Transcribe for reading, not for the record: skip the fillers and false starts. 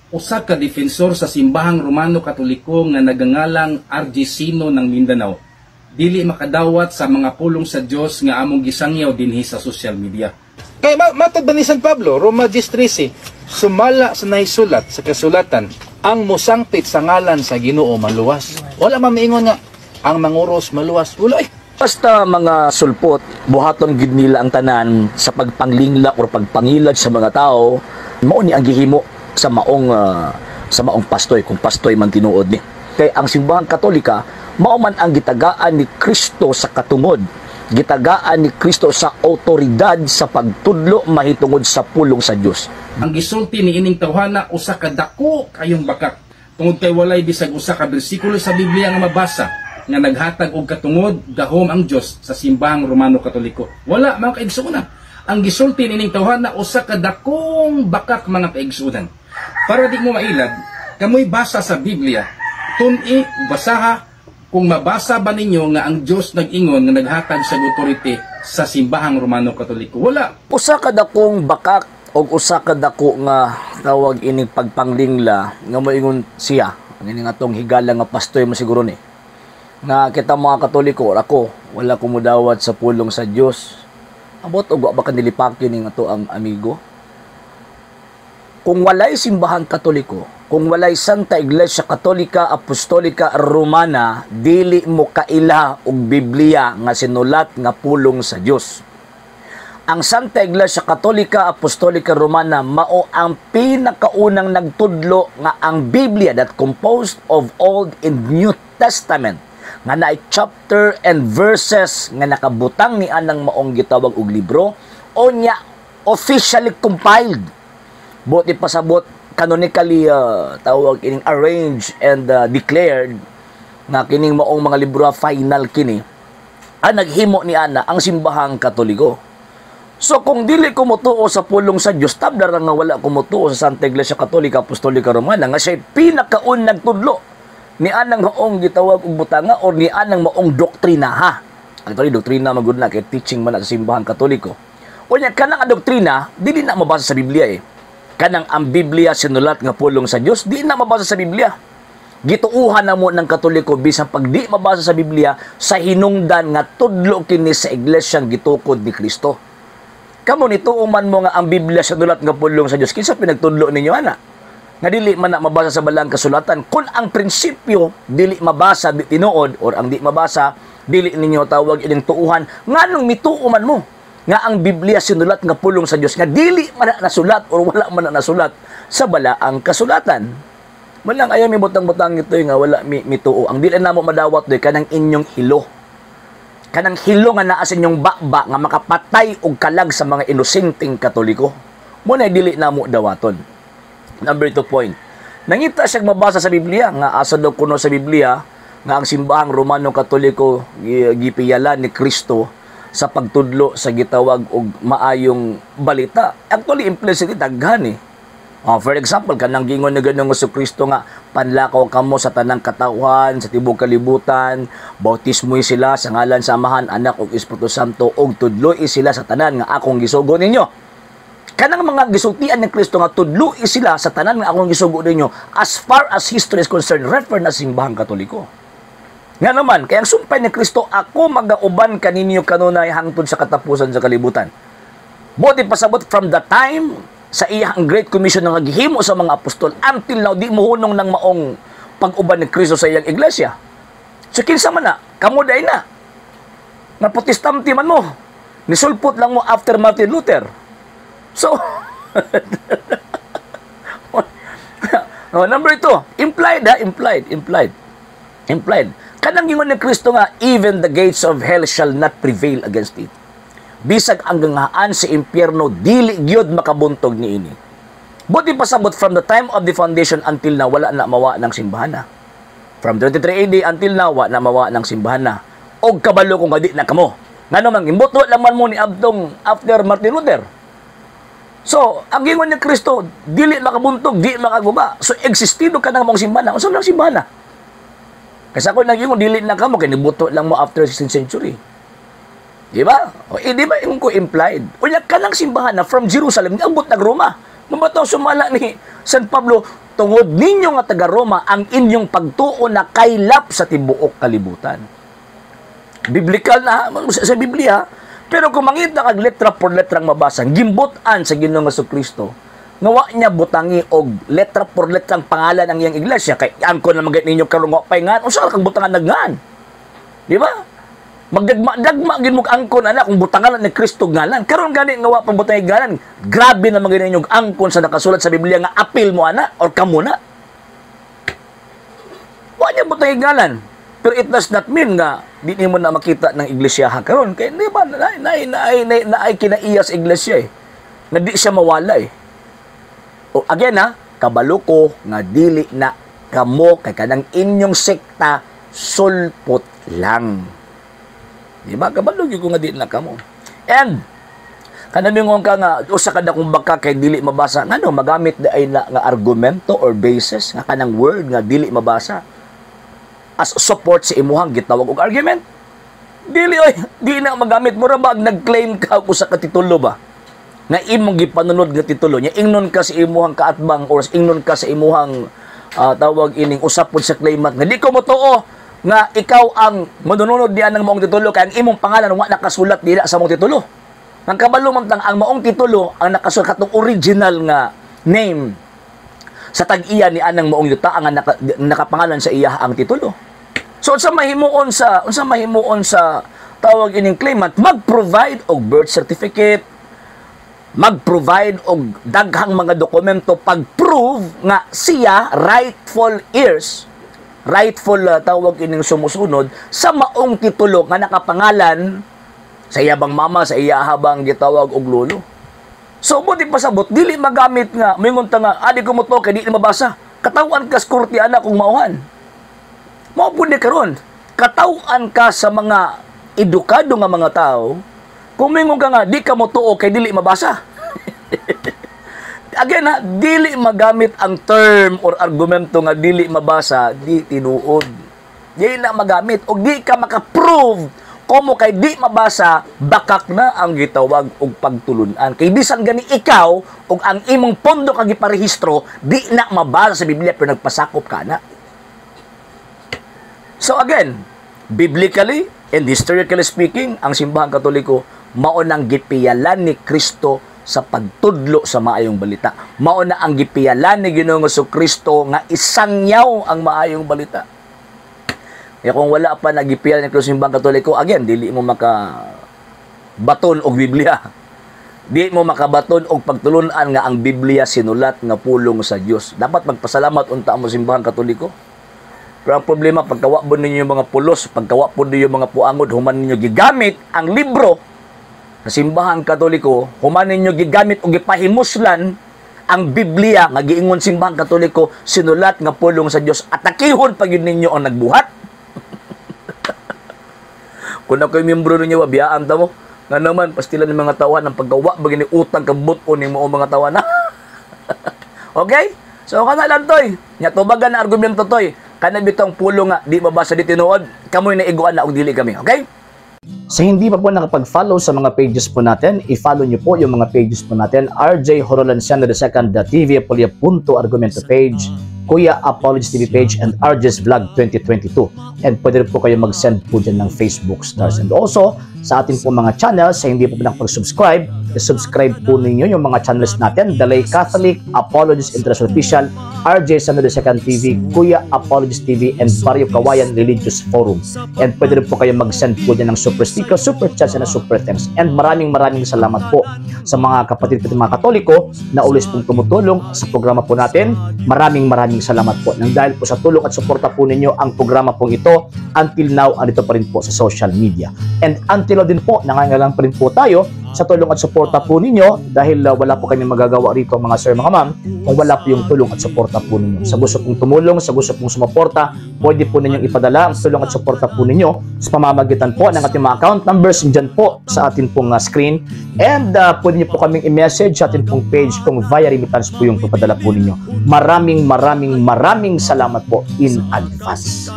usa ka defensor sa simbahang Romano Katoliko nga nagangalang RG Sino ng Mindanao, dili makadawat sa mga pulong sa Dios nga among gisangyaw dinhi sa social media. Kay matod ba ni San Pablo, Roma 10:13, sumala sa naisulat sa kasulatan, ang musangpit sa ngalan sa Ginoo maluwas. Wala man maingon nga ang manguros maluwas. Wala eh. Basta mga sulpot, buhaton gid nila ang tanan sa pagpanglingla o pagpangilad sa mga tao, mao ni ang gihimo sa maong pastoy, kung pastoy man tinuod ni. Kay ang simbahang Katolika mao man ang gitagaan ni Kristo sa katungod, gitagaan ni Kristo sa otoridad sa pagtudlo mahitungod sa pulong sa Dios. Ang gisulti ni ining tawhana usa ka dako kayong bakak, tungod kay walay bisag usa ka bersikulo sa Biblia nga mabasa nga naghatag og katungod gahom ang Dios sa simbahang Romano Katoliko. Wala mga kaigsuonan. Ang gisulti ni ining tawhana usa ka dakong bakak mga kaigsuonan. Para di mo mailad, kamoy basa sa Biblia, tun-i basaha kung mabasa ba ninyo nga ang Dios nag-ingon nga naghatag sa authority sa simbahang Romano Katoliko. Wala. Usa ka dakong bakak o usa ka dako nga tawag ining pagpanglingla nga moingon siya ini nga tong higala nga pastoy mo siguro ni nga kita mga Katoliko ako wala ko mudawat sa pulong sa Dios. Abot og ba kanilipakin ning ato ang amigo. Kung walay simbahang Katoliko, kung walay Santa Iglesia Katolika Apostolika Romana, dili mo kaila og Biblia nga sinulat nga pulong sa Dios. Ang Santa Iglesia Katolika Apostolika Romana mao ang pinakaunang nagtudlo nga ang Biblia that composed of Old and New Testament nga naay chapter and verses nga nakabutang ni anang maong gitawag og libro o nya officially compiled. Buti pasabot canonically tawag ining arranged and declared nga kining maong mga libro final kini ang naghimo ni ana ang simbahang Katoliko. So kung dili ko motuo sa pulong sa Dios, tabla ra nga wala ko motuo sa Santa Iglesia Katolika Apostolika Romana nga siya pinakaun nagtudlo ni anang maong gitawag og butanga or ni anang maong doktrina ha. Actually doktrina magud na kay teaching man sa simbahang Katoliko. Unya kanang doktrina dili na mabasa sa Biblia eh. Kanang ang Biblia sinulat nga pulong sa Dios di na mabasa sa Biblia. Gituuhan na mo ng Katoliko bisan pag di mabasa sa Biblia sa hinungdan nga tudlo kini sa iglesyang gitukod ni Kristo. Kamo nituuman mo nga ang Biblia sinulat nga pulong sa Dios, kinsa pinagtudlo ninyo ana? Nga dili man na mabasa sa balang kasulatan. Kung ang prinsipyo dili mabasa di tinuod or ang di mabasa dili ninyo tawag ining tuuhan, nganong mituuman mo nga ang Biblia sinulat nga pulong sa Dios nga dili man na nasulat or wala man na nasulat sa balaang kasulatan. Malang ayaw mi butang-butang ito nga wala mituo. Ang dili namo madawat doy kanang inyong hilo. Kanang hilo nga naa sa inyong bakba nga makapatay og kalag sa mga inosenteng Katoliko. Mo na dili namo dawaton. Number 2 point. Nangita siya mabasa sa Biblia nga asa daw kuno sa Biblia nga ang simbahang Romano Katoliko gipiyalan ni Kristo sa pagtudlo sa gitawag og maayong balita. Actually implicitly daghan eh. For example, kanang gingon ni Ginoong Kristo nga panlakaw kamo sa tanang katawhan sa tibuok kalibutan, bautismoy sila sa ngalan sa Amahan, Anak ug Espiritu Santo ug tudloy sila sa tanan nga akong gisugo ninyo. Kanang mga gisultian ni Kristo nga tudloi sila sa tanan nga akong gisugo ninyo as far as history is concerned, refer na simbahang Katoliko. Nga naman, kaya ang sumpay ni Kristo, ako magauban kaninyo kanunay hangtod sa katapusan sa kalibutan. Buti pasabot from the time sa iyang Great Commission nga gihimo sa mga apostol until now di mohunong ng maong pag-uban ni Kristo sa iyang iglesia. So kinsa man na, kamo day na. Nga Protestanti man mo. Nisulpot lang mo after Martin Luther. So, number 2, implied. Kanang gingon ni Kristo nga, even the gates of hell shall not prevail against it. Bisag ang gangaan sa impyerno, dili gyud makabuntog niini. Buti pasabot from the time of the foundation until now, wala na mawa ng simbahan na. From 23 AD until now, wala na mawa ng simbahan na. Og kabalo kung gadi na kamo. Nga naman, imbuto laman mo ni Abdong after Martin Luther. So, ang gingon ni Kristo, dili makabuntog, di makaguba. So, existido ka ng mong simbahan. Unsa lang simbahan? Kasi ako nag-ingon, dili na ka mo, kinibuto lang mo after 16th century. Di ba? O, di ba yung ko implied? O, yan ka ng simbahan na from Jerusalem, niabot ng Roma. Mabato sumala ni San Pablo, tungod ninyo nga taga Roma ang inyong pagtuo na kaylap sa tibuok kalibutan. Biblical na sa Biblia, pero kung mangita kag letra por letrang mabasa, gimbutan sa Ginoong Jesucristo, ngawa niya butangi og letra por letrang pangalan ang iyang iglesia, kay angkon na magay ninyo karon nga paingan, unsa kang butangan nagngan? Di ba? Magdagma gid mo angkon ana kung butangan ni Kristo ngalan. Karon gani ngawa pang butangi ngalan, grabe na magay ninyo angkon sa nakasulat sa Biblia nga apil mo ana or kamo na. Wa niya butangi ngalan. Pero it does not mean nga di mo na makita ng iglesia karon, kay di ba naay kinaiya sa iglesia nga di siya mawala O again kabalo ko nga dili na kamo kay kanang inyong sekta sulpot lang. Di ba? Kabalo gyud ko nga dili na kamo. And kanamingon ka nga usa ka dakong baka kay dili mabasa ngano magamit ay na nga argumento or basis nga kanang word nga dili mabasa as support sa imuhang gitawag og argument. Dili di na magamit mo ra ba nag-claim ka usa ka titulo ba? Na imong gipanunod nga titulo nya ingnon ka sa imuhang kaatbang or ingnon ka sa imuhang tawag ining usapon sa claimant nga di ko motuo nga ikaw ang manunod diyan ng maong titulo kay ang imong pangalan wa nakasulat dira sa maong titulo. Nang kabalo man tang ang maong titulo ang nakasulat katong original nga name sa tag-iya ni anang maong yuta ang nakapangalan sa iya ang titulo. So unsa mahimuon sa tawag ining claimant mag-provide og birth certificate, mag-provide og daghang mga dokumento pag-prove nga siya rightful heirs, tawag ining sumusunod sa maong titulo nga nakapangalan sa iyabang mama, sa iya habang gitawag og lolo. So buti pasabot dili magamit nga moingon ta nga adi ko mo to kay di mabasa. Katawan ka sa korte ana kung mauhan. Mao pud ni karon. Katawan ka sa mga edukado nga mga tao kung moingon ka nga di ka mo tuo kay dili mabasa. Again dili magamit ang term or argumento nga dili mabasa, di tinuod. Di na magamit o di ka maka-prove komo kay di mabasa, bakak na ang gitawag og pagtulunan. Kay bisan gani ikaw og ang imong pondo kag giparehistro di na mabasa sa Biblia pero nagpasakop ka na. So again, biblically and historically speaking, ang simbahang Katoliko mao nang gipiyalan ni Kristo sa pagtudlo sa maayong balita. Mao na ang gipiyalan ni Ginoong Jesucristo nga isangyaw ang maayong balita. Kaya kung wala pa nagipiyal ng simbahang Katoliko, again, dili mo makabaton og Biblia. Di mo makabaton og pagtulunan nga ang Biblia sinulat nga pulong sa Dios. Dapat magpasalamat unta mo simbahang Katoliko. Pero ang problema, pagkawa po ninyo yung mga pulos, pagkawa po ninyo yung mga puangod, human ninyo gigamit ang libro sa simbahang Katoliko, human ninyo gigamit o gipahimuslan ang Biblia nga giingon simbahang Katoliko sinulat nga pulong sa Dios. Atakihon pag yun ninyo ang nagbuhat. Kung ako'y membro ninyo, wabiyaan ta mo. Nga naman, pastilan ng mga tawan, ang paggawa, bagay ni utang, kabuto ni mo mga tawan. Okay? So, kana lang, Toy. Nya, tubagan na argumento, Toy. Kana bitong pulo nga, di mabasa di tinuod, kamoy na iguan na og dili kami. Okay? Sa hindi pa po nakapag-follow sa mga pages po natin, i-follow nyo po yung mga pages po natin. RJ Horolanciano II TV, Apolia Punto Argumento page, Kuya Apologies TV page, and RJ's Vlog 2022. And pwede rin po kayo mag-send po dyan ng Facebook stars. And also, sa ating po mga channels, sa hindi po nakapag-subscribe, i-subscribe po ninyo yung mga channels natin. Dalay Catholic, Apologies International Official, RJ Sano II TV, Kuya Apologies TV, and Barrio Kawayan Religious Forum. And pwede rin po kayo mag-send po dyan ng super sticker, super chats, and super thanks. And maraming salamat po sa mga kapatid at mga Katoliko na ulis pong tumutulong sa programa po natin. Maraming salamat po. Nang dahil po sa tulong at suporta po ninyo, ang programa po ito, until now, andito pa rin po sa social media. And until now din po, nangangailangan pa rin po tayo sa tulong at suporta po ninyo dahil wala po kami magagawa rito mga sir, mga ma'am, kung wala po yung tulong at suporta po ninyo. Sa gusto pong tumulong, sa gusto pong sumuporta, pwede po ninyong ipadala ang tulong at suporta po ninyo sa pamamagitan po ng ating mga account numbers dyan po sa ating pong screen. And pwede nyo po kaming i-message sa ating pong page kung via remittance po yung papadala po ninyo. Maraming salamat po in advance.